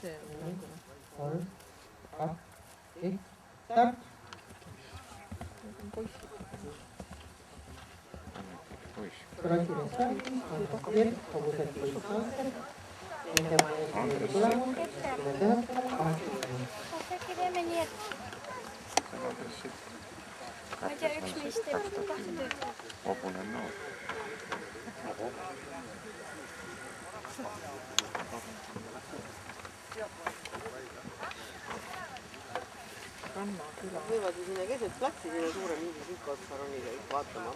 see 3, 2, 1, start! Projektide stardis on Kert Hobusel politsaaster. Nende majas tulemus 29.80. Äkki teeme nii, et ma ei tea, üks meist teeb kahte tööd. Hobune noor. Võivad ju sinna keset platsi, sinna suure mingi kõik vaatama,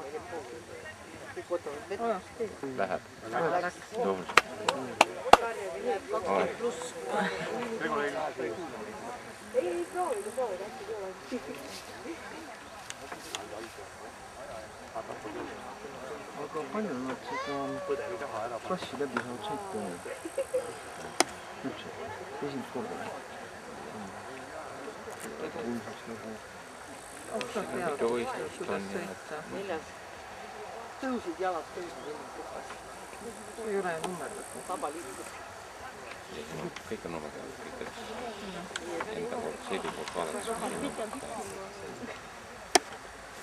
kõik võtavad vett. Läheb. Läks. Tõus. 20 pluss. Ei, proovida, äkki ei ole. Aga palju nad seda klassi läbi saavad sõita? Üldse, esimest korda. Kuulsaks nagu... Oksa peal, kuidas sõita. 4. Tõusid jalad, tõusid. Ei ole nummerdatud. Vaba liikus. Kõik on oma peal, kõik enda poolt, seedi poolt vaadates.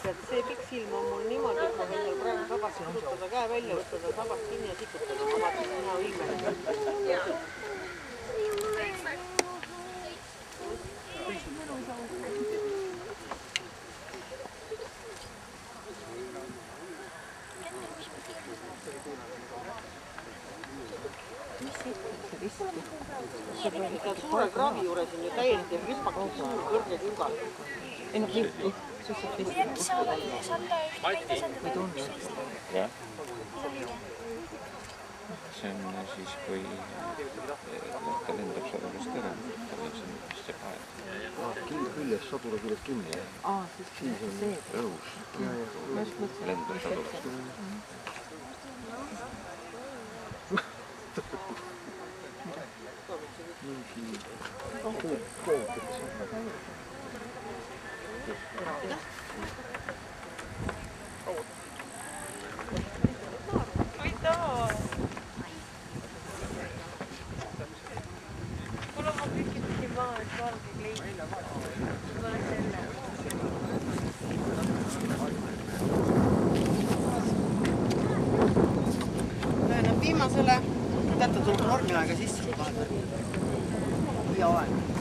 Tead, see pikk silm on mul niimoodi, et ma võin tal praegu sabast kurutada käe välja, võtta sabast kinni ja sikutada. Ma vaatan näo ilme. Seal suure kraavi juures on ju täiesti ripakil suur kõrge küngal. Mis sa oled esendada? Jah. See on siis, kui ta lendab sadurist ära, ta võib siin vist see paed. Küljes sadura küljes kinni. Siis on see. Õus. Lendab sadurist. Mingi kootaks. Mul on püki maa, et valge kleid. Ma olen selle. Läheneb viimasele. Teate, tuleb normiaega sisse. Ja aeg.